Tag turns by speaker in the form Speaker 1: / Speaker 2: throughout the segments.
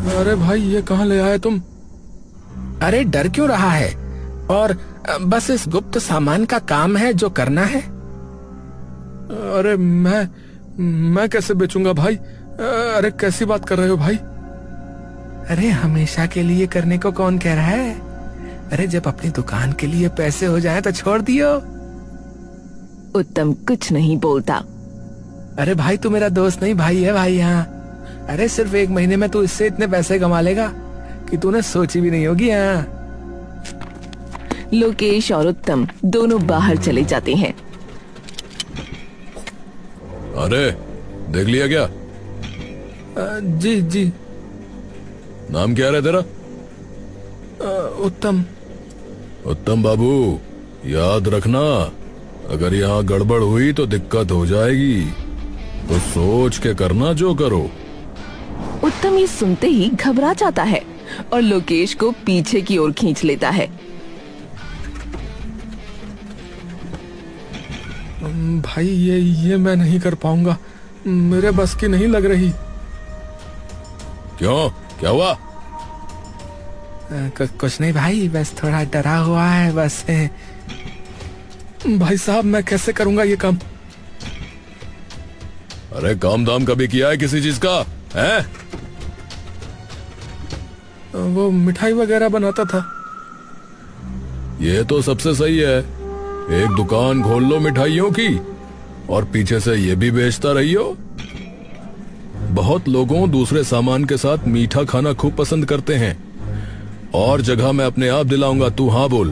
Speaker 1: अरे भाई ये कहाँ ले आए तुम?
Speaker 2: अरे डर क्यों रहा है? और बस इस गुप्त सामान का काम है जो करना है।
Speaker 1: अरे मैं कैसे बेचूंगा भाई? अरे कैसी बात कर रहे हो भाई?
Speaker 2: अरे हमेशा के लिए करने को कौन कह रहा है? अरे जब अपनी दुकान के लिए पैसे हो जाए तो छोड़ दियो।
Speaker 3: उत्तम कुछ नहीं बोलता।
Speaker 2: अरे भाई तू मेरा दोस्त नहीं भाई है भाई। यहाँ अरे सिर्फ 1 महीने में तू इससे इतने पैसे कमा लेगा कि तूने सोची भी नहीं होगी। यहाँ
Speaker 3: लोकेश और उत्तम दोनों बाहर चले जाते हैं।
Speaker 4: अरे देख लिया क्या?
Speaker 1: जी जी।
Speaker 4: नाम क्या है तेरा?
Speaker 1: उत्तम।
Speaker 4: उत्तम बाबू, याद रखना, अगर यहाँ गड़बड़ हुई तो दिक्कत हो जाएगी, तो सोच के करना जो करो।
Speaker 3: उत्तम ये सुनते ही घबरा जाता है और लोकेश को पीछे की ओर खींच लेता है।
Speaker 1: भाई ये मैं नहीं कर पाऊंगा, मेरे बस की नहीं लग रही।
Speaker 4: क्यों, क्या हुआ?
Speaker 2: कुछ नहीं भाई, बस थोड़ा डरा हुआ है बस।
Speaker 1: भाई साहब मैं कैसे करूंगा ये काम?
Speaker 4: अरे काम दाम कभी किया है किसी चीज का है?
Speaker 1: वो मिठाई वगैरह बनाता था।
Speaker 4: ये तो सबसे सही है, एक दुकान खोल लो मिठाइयों की और पीछे से ये भी बेचता रहियो। बहुत लोगों दूसरे सामान के साथ मीठा खाना खूब पसंद करते हैं, और जगह मैं अपने आप दिलाऊंगा, तू हाँ बोल।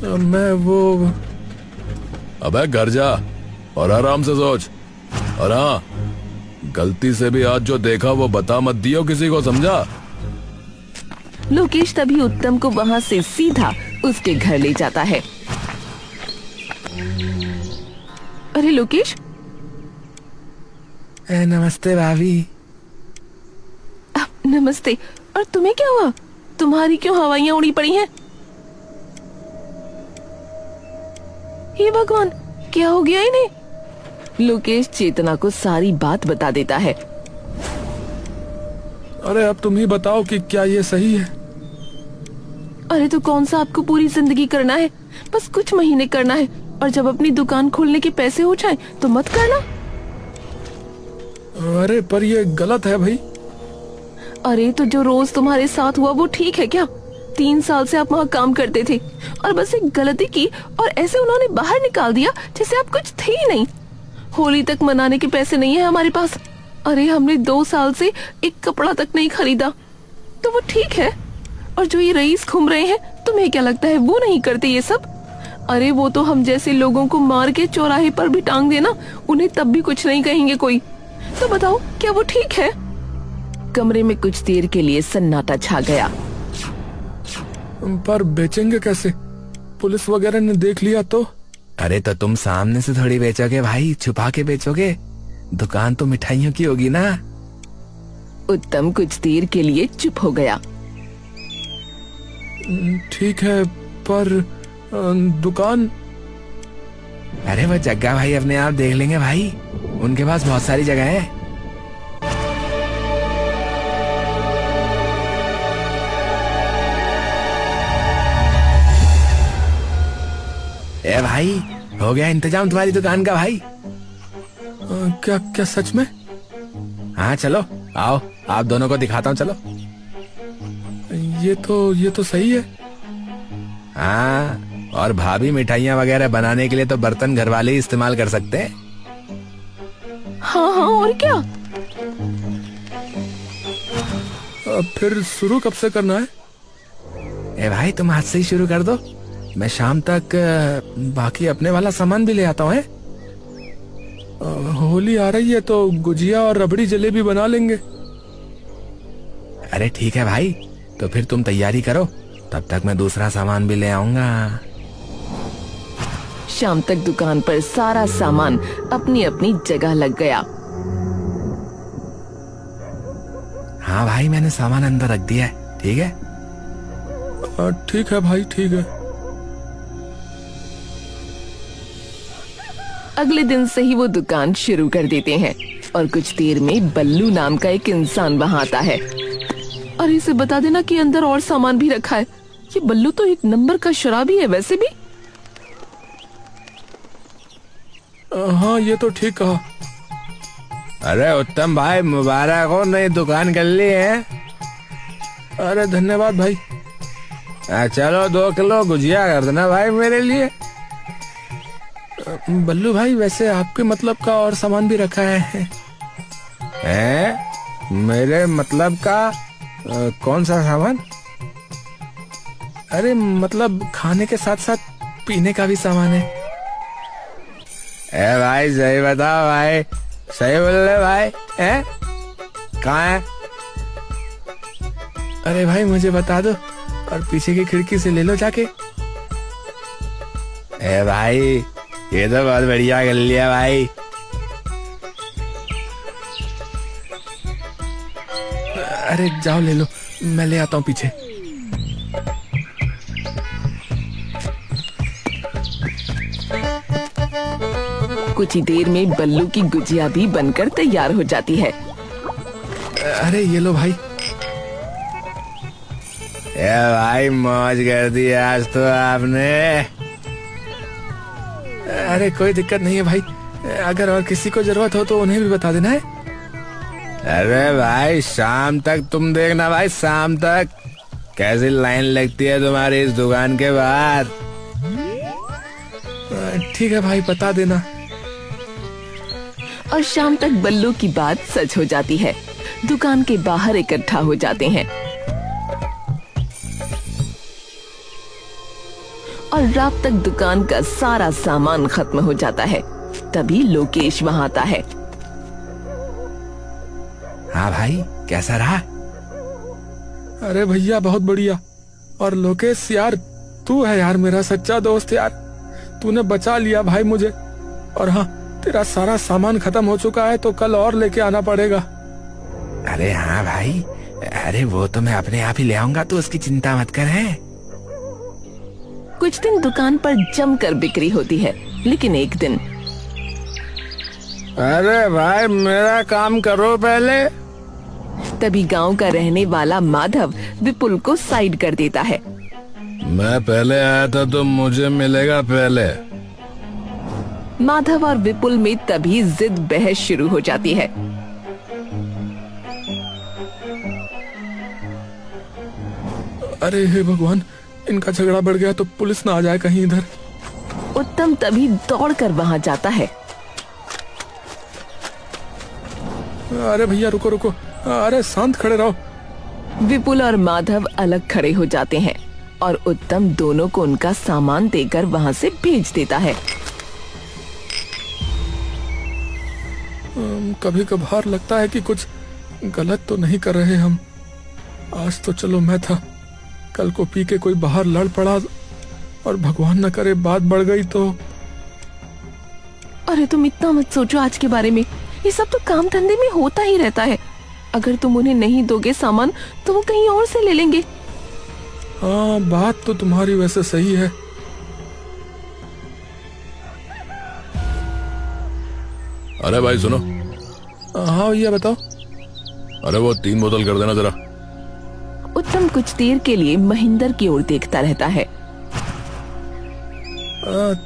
Speaker 1: मैं वो
Speaker 4: अबे घर जा और आराम से सोच, और हाँ गलती से भी आज जो देखा वो बता मत दियो किसी को, समझा?
Speaker 3: लोकेश तभी उत्तम को वहाँ से सीधा उसके घर ले जाता है। अरे लोकेश।
Speaker 2: नमस्ते भाभी।
Speaker 3: नमस्ते। और तुम्हें क्या हुआ? तुम्हारी क्यों हवाइयाँ उड़ी पड़ी हैं? हे भगवान, क्या हो गया इन्हें? लोकेश चेतना को सारी बात बता देता है।
Speaker 1: अरे अब तुम ही बताओ कि क्या ये सही है?
Speaker 3: अरे तो कौन सा आपको पूरी जिंदगी करना है? बस कुछ महीने करना है, और जब अपनी दुकान खोलने के पैसे हो जाए तो मत करना।
Speaker 1: अरे पर ये गलत है भाई।
Speaker 3: अरे तो जो रोज तुम्हारे साथ हुआ वो ठीक है क्या? 3 साल से आप वहाँ काम करते थे और बस एक गलती की और ऐसे उन्होंने बाहर निकाल दिया जैसे आप कुछ थे ही नहीं। होली तक मनाने के पैसे नहीं है हमारे पास। अरे हमने 2 साल से एक कपड़ा तक नहीं खरीदा, तो वो ठीक है। और जो ये रईस घूम रहे हैं, तुम्हें क्या लगता है वो नहीं करते ये सब? अरे वो तो हम जैसे लोगों को मार के चौराहे पर भी टांग देना, उन्हें तब भी कुछ नहीं कहेंगे कोई। तो बताओ क्या वो ठीक है? कमरे में कुछ देर के लिए सन्नाटा छा गया।
Speaker 1: पर बेचेंगे कैसे? पुलिस वगैरह ने देख लिया तो?
Speaker 2: अरे तो तुम सामने से थोड़ी बेचोगे भाई, छुपा के बेचोगे। दुकान तो मिठाइयों की होगी ना।
Speaker 3: उत्तम कुछ देर के लिए चुप हो गया।
Speaker 1: ठीक है, पर दुकान?
Speaker 2: अरे वो जग्गा भाई अपने आप देख लेंगे भाई, उनके पास बहुत सारी जगह है। ए भाई, हो गया इंतजाम तुम्हारी दुकान का भाई।
Speaker 1: क्या क्या सच में?
Speaker 2: हाँ चलो आओ, आप दोनों को दिखाता हूँ, चलो।
Speaker 1: ये तो सही है।
Speaker 2: हाँ, और भाभी मिठाइयाँ वगैरह बनाने के लिए तो बर्तन घर वाले ही इस्तेमाल कर सकते हैं।
Speaker 3: हाँ हाँ, और क्या?
Speaker 1: फिर शुरू कब से करना है?
Speaker 2: ए भाई तुम आज से ही शुरू कर दो, मैं शाम तक बाकी अपने वाला सामान भी ले आता हूँ।
Speaker 1: होली आ रही है तो गुजिया और रबड़ी जलेबी बना लेंगे।
Speaker 2: अरे ठीक है भाई, तो फिर तुम तैयारी करो, तब तक मैं दूसरा सामान भी ले आऊंगा।
Speaker 3: शाम तक दुकान पर सारा सामान अपनी अपनी जगह लग गया।
Speaker 2: हाँ भाई, मैंने सामान अंदर रख दिया है, ठीक है?
Speaker 1: ठीक है भाई, ठीक है।
Speaker 3: अगले दिन से ही वो दुकान शुरू कर देते हैं। और कुछ देर में बल्लू नाम का एक इंसान वहाँ आता है। और इसे बता देना कि अंदर और सामान भी रखा है। ये बल्लू तो एक नंबर का शराबी है वैसे भी।
Speaker 1: हाँ ये तो ठीक कहा।
Speaker 2: अरे उत्तम भाई, मुबारक हो, नई दुकान कर ली है।
Speaker 1: अरे धन्यवाद भाई।
Speaker 2: चलो 2 किलो गुजिया कर देना भाई मेरे लिए।
Speaker 1: बल्लू भाई वैसे आपके मतलब का और सामान भी रखा है।
Speaker 2: मेरे मतलब का कौन सा सामान?
Speaker 1: अरे मतलब खाने के साथ साथ पीने का भी सामान है।
Speaker 2: भाई सही बताओ भाई, सही बोल रहे भाई। कहाँ है?
Speaker 1: अरे भाई मुझे बता दो और पीछे की खिड़की से ले लो जाके।
Speaker 2: भाई ये तो बहुत बढ़िया कर लिया भाई।
Speaker 1: अरे जाओ ले लो, मैं ले आता हूँ पीछे।
Speaker 3: कुछ ही देर में बल्लू की गुजिया भी बनकर तैयार हो जाती है।
Speaker 1: अरे ये लो भाई।
Speaker 2: भाई मौज कर दी आज तो आपने।
Speaker 1: अरे कोई दिक्कत नहीं है भाई, अगर और किसी को जरूरत हो तो उन्हें भी बता देना है।
Speaker 2: अरे भाई शाम तक तुम देखना भाई, शाम तक कैसी लाइन लगती है तुम्हारी इस दुकान के बाहर।
Speaker 1: ठीक है भाई, बता देना।
Speaker 3: और शाम तक बल्लू की बात सच हो जाती है। दुकान के बाहर इकट्ठा हो जाते हैं और रात तक दुकान का सारा सामान खत्म हो जाता है। तभी लोकेश वहाँ आता है।
Speaker 2: हाँ भाई कैसा रहा?
Speaker 1: अरे भैया बहुत बढ़िया। और लोकेश यार, तू है यार मेरा सच्चा दोस्त यार। तूने बचा लिया भाई मुझे। और हाँ, तेरा सारा सामान खत्म हो चुका है तो कल और लेके आना पड़ेगा।
Speaker 2: अरे हाँ भाई, अरे वो तो मैं अपने आप ही ले आऊंगा, तो उसकी चिंता मत कर। है
Speaker 3: कुछ दिन दुकान पर जमकर बिक्री होती है, लेकिन एक दिन
Speaker 2: अरे भाई मेरा काम करो पहले।
Speaker 3: तभी गांव का रहने वाला माधव विपुल को साइड कर देता है।
Speaker 4: मैं पहले आया था तो मुझे मिलेगा पहले।
Speaker 3: माधव और विपुल में तभी जिद बहस शुरू हो जाती है।
Speaker 1: अरे हे भगवान, इनका झगड़ा बढ़ गया तो पुलिस ना आ जाए कहीं इधर।
Speaker 3: उत्तम तभी दौड़कर वहां जाता है।
Speaker 1: अरे भैया रुको रुको, अरे शांत खड़े रहो।
Speaker 3: विपुल और माधव अलग खड़े हो जाते हैं और उत्तम दोनों को उनका सामान देकर वहां से भेज देता है।
Speaker 1: कभी कभार लगता है कि कुछ गलत तो नहीं कर रहे हम। आज तो चलो मैं था, कल को पी के कोई बाहर लड़ पड़ा और भगवान न करे बात बढ़ गई तो।
Speaker 3: अरे तुम इतना मत सोचो आज के बारे में, ये सब तो काम धंधे में होता ही रहता है। अगर तुम उन्हें नहीं दोगे सामान तो वो कहीं और से ले लेंगे।
Speaker 1: हाँ बात तो तुम्हारी वैसे सही है।
Speaker 4: अरे भाई सुनो।
Speaker 1: हाँ भैया बताओ।
Speaker 4: अरे वो 3 बोतल कर देना जरा।
Speaker 3: उत्तम कुछ देर के लिए महेंद्र की ओर देखता रहता है।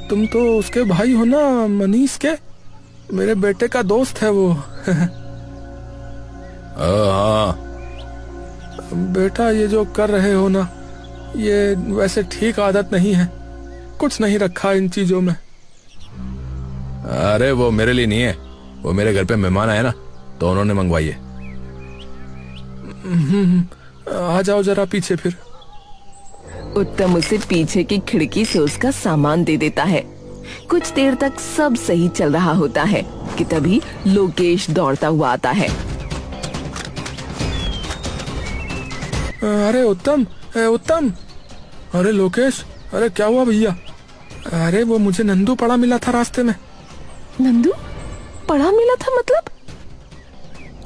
Speaker 1: तुम तो उसके भाई हो ना, मनीष के? मेरे बेटे का दोस्त है वो।
Speaker 4: हाँ
Speaker 1: बेटा ये जो कर रहे हो ना, ये वैसे ठीक आदत नहीं है। कुछ नहीं रखा इन चीजों में।
Speaker 4: अरे वो मेरे लिए नहीं है, वो मेरे घर पे मेहमान आए ना तो उन्होंने मंगवाई है।
Speaker 1: आ जाओ जरा पीछे फिर।
Speaker 3: उत्तम उसे पीछे की खिड़की से उसका सामान दे देता है। कुछ देर तक सब सही चल रहा होता है कि तभी लोकेश दौड़ता हुआ आता है।
Speaker 1: अरे उत्तम, उत्तम। अरे लोकेश, अरे क्या हुआ भैया? अरे वो मुझे नंदू पड़ा मिला था रास्ते में।
Speaker 3: नंदू पड़ा मिला था मतलब?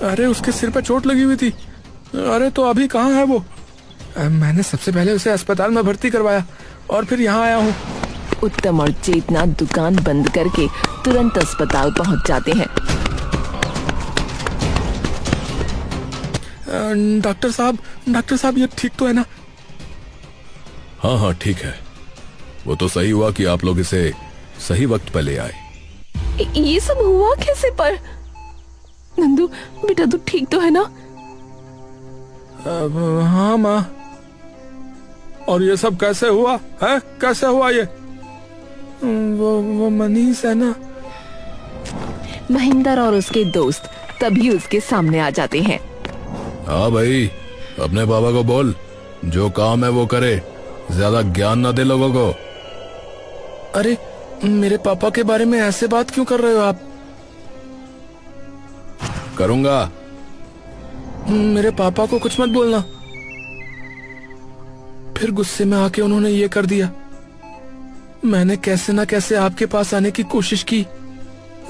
Speaker 1: अरे उसके सिर पे चोट लगी हुई थी। अरे तो अभी कहाँ है वो? मैंने सबसे पहले उसे अस्पताल में भर्ती करवाया और फिर यहाँ आया हूँ।
Speaker 3: उत्तम और चेतना दुकान बंद करके तुरंत अस्पताल पहुँच जाते हैं।
Speaker 1: डॉक्टर साहब ये ठीक तो है ना?
Speaker 4: हाँ हाँ ठीक है। वो तो सही हुआ कि आप लोग इसे सही वक्त पे ले आए।
Speaker 3: ये सब हुआ कैसे पर? नंदू बेटा तू ठीक तो है ना?
Speaker 1: हाँ माँ। और ये सब कैसे हुआ है? कैसे हुआ ये? वो मनीष है ना?
Speaker 3: महेंद्र और उसके दोस्त तभी उसके सामने आ जाते हैं।
Speaker 4: हाँ भाई, अपने बाबा को बोल जो काम है वो करे, ज्यादा ज्ञान ना दे लोगों को।
Speaker 2: अरे मेरे पापा के बारे में ऐसे बात क्यों कर रहे हो आप?
Speaker 4: करूंगा।
Speaker 2: मेरे पापा को कुछ मत बोलना। फिर गुस्से में आके उन्होंने ये कर दिया। मैंने कैसे ना कैसे आपके पास आने की कोशिश की,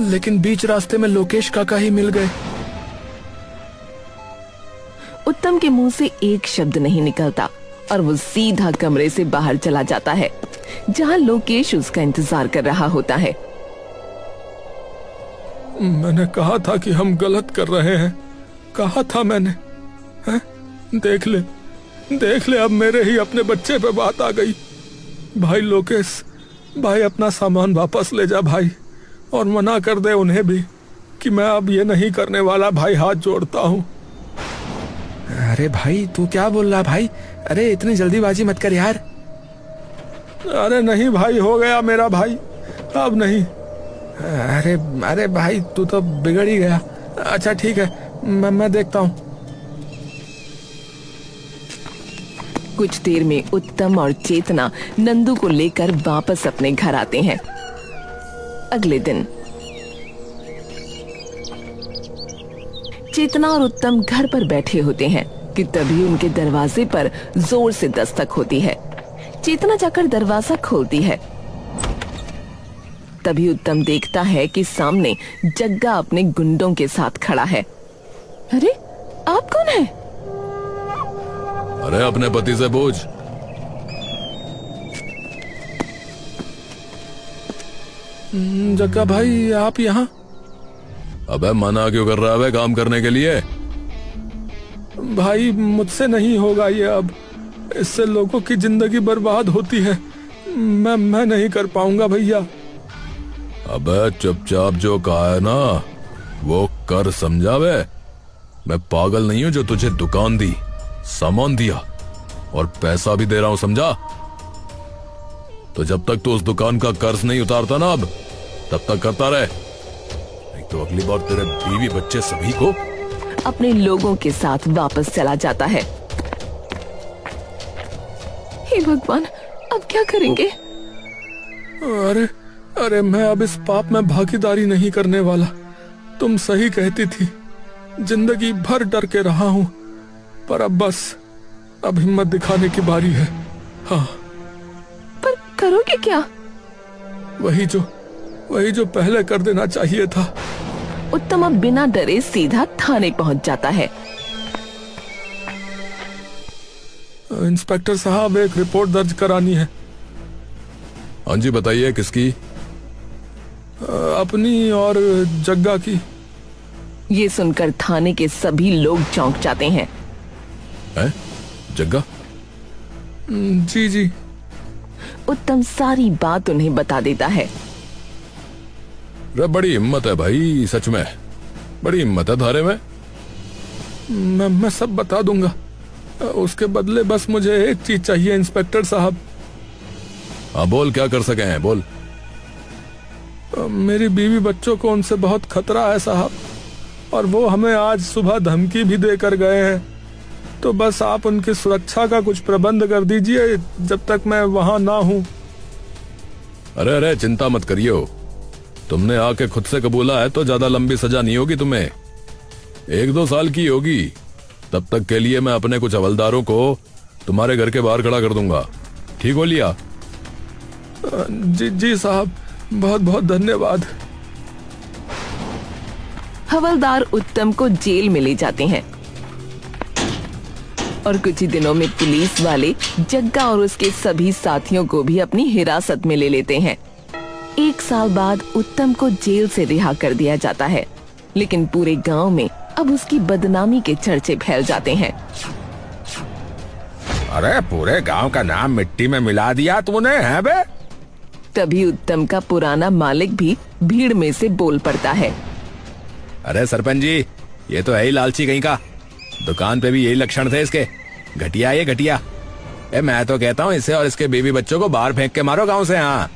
Speaker 2: लेकिन बीच रास्ते में लोकेश काका ही मिल गए।
Speaker 3: उत्तम के मुंह से एक शब्द नहीं निकलता और वो सीधा कमरे से बाहर चला जाता है, जहां लोकेश उसका इंतजार कर रहा होता है।
Speaker 1: मैंने कहा था कि हम गलत कर रहे हैं, कहा था मैंने। हैं? देख ले अब मेरे ही अपने बच्चे पे बात आ गई। भाई लोकेश, भाई अपना सामान वापस ले जा भाई, और मना कर दे उन्हें भी कि मैं अब ये नहीं करने वाला। भाई हाथ जोड़ता हूँ।
Speaker 2: अरे भाई तू क्या बोल रहा भाई? अरे इतनी जल्दीबाजी मत कर यार।
Speaker 1: अरे नहीं भाई, हो गया मेरा भाई, अब नहीं।
Speaker 2: अरे भाई तू तो बिगड़ ही गया। अच्छा ठीक है, मैं देखता हूँ।
Speaker 3: कुछ देर में उत्तम और चेतना नंदू को लेकर वापस अपने घर आते हैं। अगले दिन चेतना और उत्तम घर पर बैठे होते हैं कि तभी उनके दरवाजे पर जोर से दस्तक होती है। चेतना जाकर दरवाजा खोलती है। तभी उत्तम देखता है कि सामने जग्गा अपने गुंडों के साथ खड़ा है। अरे आप कौन हैं?
Speaker 4: अरे अपने पति से पूछ।
Speaker 1: जग्गा भाई आप यहाँ?
Speaker 4: अबे मना क्यों कर रहा है काम करने के लिए?
Speaker 1: भाई मुझसे नहीं होगा ये, अब इससे लोगों की जिंदगी बर्बाद होती है। मैं नहीं कर पाऊंगा भैया।
Speaker 4: अबे चुपचाप जो कहा है ना वो कर, समझा बे? मैं पागल नहीं हूं जो तुझे दुकान दी, सामान दिया और पैसा भी दे रहा हूं, समझा? तो जब तक तू उस दुकान का कर्ज नहीं उतारता ना अब, तब तक करता रहे, नहीं तो अगली बार तेरे बीवी बच्चे सभी को
Speaker 3: अपने लोगों के साथ वापस चला जाता है। हे भगवान, अब क्या करेंगे?
Speaker 1: अरे मैं अब इस पाप में भागीदारी नहीं करने वाला। तुम सही कहती थी, जिंदगी भर डर के रहा हूं, पर अब बस अब हिम्मत दिखाने की बारी है। हाँ,
Speaker 3: पर करोगे क्या?
Speaker 1: वही जो पहले कर देना चाहिए था।
Speaker 3: उत्तम अब बिना डरे सीधा थाने पहुंच जाता है।
Speaker 1: इंस्पेक्टर साहब, एक रिपोर्ट दर्ज करानी है।
Speaker 4: हाँ जी बताइए, किसकी?
Speaker 1: अपनी और जग्गा की।
Speaker 3: ये सुनकर थाने के सभी लोग चौंक जाते हैं।
Speaker 4: है? जग्गा?
Speaker 1: जी।
Speaker 3: उत्तम सारी बात उन्हें बता देता है।
Speaker 4: रे बड़ी हिम्मत है भाई, सच में बड़ी हिम्मत है थारे में।
Speaker 1: मैं सब बता दूंगा। उसके बदले बस मुझे एक चीज चाहिए इंस्पेक्टर साहब।
Speaker 4: हाँ बोल, क्या कर सके हैं, बोल।
Speaker 1: मेरी बीवी बच्चों को उनसे बहुत खतरा है साहब, और वो हमें आज सुबह धमकी भी देकर गए हैं। तो बस आप उनकी सुरक्षा का कुछ प्रबंध कर दीजिए जब तक मैं वहां ना हूं।
Speaker 4: अरे चिंता मत करियो, तुमने आके खुद से कबूला है तो ज्यादा लंबी सजा नहीं होगी तुम्हें, 1-2 साल की होगी। तब तक के लिए मैं अपने कुछ हवलदारों को तुम्हारे घर के बाहर खड़ा कर दूंगा, ठीक हो लिया?
Speaker 1: जी साहब, बहुत बहुत धन्यवाद।
Speaker 3: हवलदार उत्तम को जेल में ले जाते हैं और कुछ ही दिनों में पुलिस वाले जग्गा और उसके सभी साथियों को भी अपनी हिरासत में ले लेते हैं। 1 साल बाद उत्तम को जेल से रिहा कर दिया जाता है, लेकिन पूरे गांव में अब उसकी बदनामी के चर्चे फैल जाते हैं।
Speaker 1: अरे पूरे गांव का नाम मिट्टी में मिला दिया तूने, है बे?
Speaker 3: तभी उत्तम का पुराना मालिक भी भीड़ में से बोल पड़ता है।
Speaker 4: अरे सरपंच जी, ये तो है ही लालची कहीं का। दुकान पे भी यही लक्षण थे इसके। घटिया ये घटिया। मैं तो कहता हूँ इसे और इसके बीवी बच्चों को बाहर फेंक के मारो गांव से। हाँ।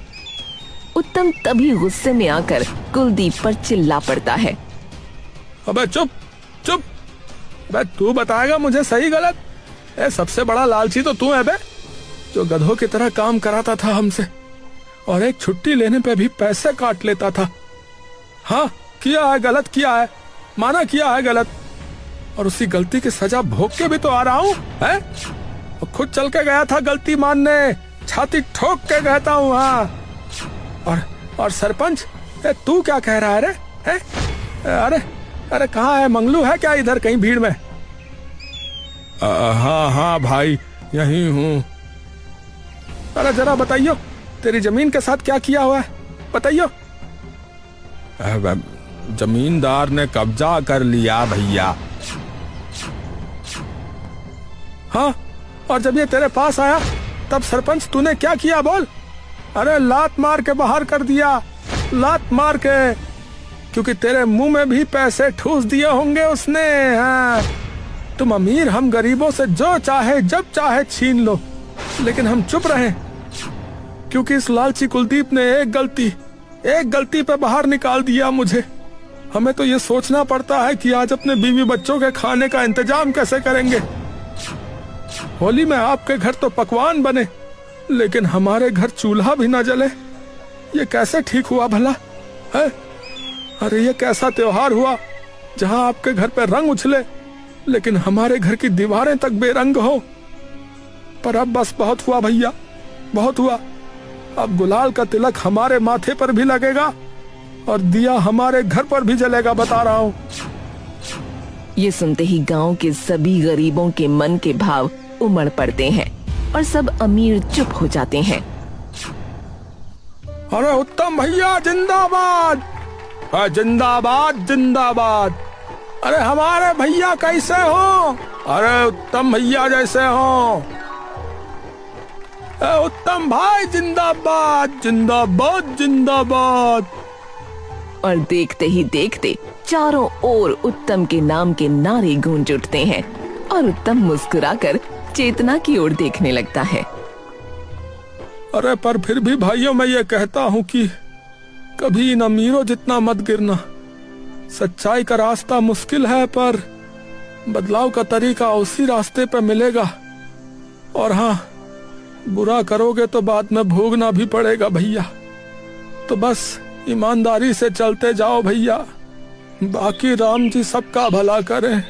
Speaker 3: उत्तम तभी गुस्से में आकर कुलदीप पर चिल्ला पड़ता है।
Speaker 1: अबे चुप चुप। अबे तू बताएगा मुझे सही गलत? सबसे बड़ा लालची तो तू है बे, जो गधों की तरह काम कराता था हमसे और एक छुट्टी लेने पे भी पैसे काट लेता था। हाँ, किया है, गलत किया है, माना किया है गलत, और उसी गलती की सजा भोग के भी तो आ रहा हूँ। और खुद चल के गया था गलती मानने, छाती ठोक के कहता हूँ। हाँ, और सरपंच, तू क्या कह रहा है रे? अरे अरे कहाँ है? मंगलू है क्या इधर कहीं भीड़ में? हाँ हाँ भाई, यहीं हूँ। अरे जरा बताइयो, तेरी जमीन के साथ क्या किया हुआ है, बताइयो। जमींदार ने कब्जा कर लिया भैया। हाँ, और जब ये तेरे पास आया तब सरपंच तूने क्या किया बोल? अरे लात मार के बाहर कर दिया, लात मार के, क्योंकि तेरे मुंह में भी पैसे ठूस दिए होंगे उसने। हाँ, तुम अमीर, हम गरीबों से जो चाहे जब चाहे छीन लो, लेकिन हम चुप रहे क्योंकि इस लालची कुलदीप ने एक गलती पे बाहर निकाल दिया मुझे। हमें तो ये सोचना पड़ता है कि आज अपने बीवी बच्चों के खाने का इंतजाम कैसे करेंगे। होली में आपके घर तो पकवान बने, लेकिन हमारे घर चूल्हा भी ना जले। ये कैसे ठीक हुआ भला है? अरे ये कैसा त्योहार हुआ जहां आपके घर पे रंग उछले, लेकिन हमारे घर की दीवारें तक बेरंग हो। पर अब बस बहुत हुआ भैया, बहुत हुआ। अब गुलाल का तिलक हमारे माथे पर भी लगेगा और दिया हमारे घर पर भी जलेगा, बता रहा हूँ।
Speaker 3: ये सुनते ही गांव के सभी गरीबों के मन के भाव उमड़ पड़ते हैं और सब अमीर चुप हो जाते हैं।
Speaker 1: अरे उत्तम भैया जिंदाबाद, जिंदाबाद जिंदाबाद। अरे हमारे भैया कैसे हो? अरे उत्तम भैया जैसे हो। उत्तम भाई जिंदाबाद जिंदाबाद जिंदाबाद।
Speaker 3: और देखते ही देखते चारों ओर उत्तम के नाम के नारे गूंज उठते हैं और उत्तम मुस्कुराकर चेतना की ओर देखने लगता है।
Speaker 1: अरे पर फिर भी भाइयों मैं ये कहता हूँ कि कभी इन अमीरों जितना मत गिरना। सच्चाई का रास्ता मुश्किल है, पर बदलाव का तरीका उसी रास्ते पर मिलेगा। और हाँ, बुरा करोगे तो बाद में भोगना भी पड़ेगा भैया। तो बस ईमानदारी से चलते जाओ भैया, बाकी राम जी सबका भला करें।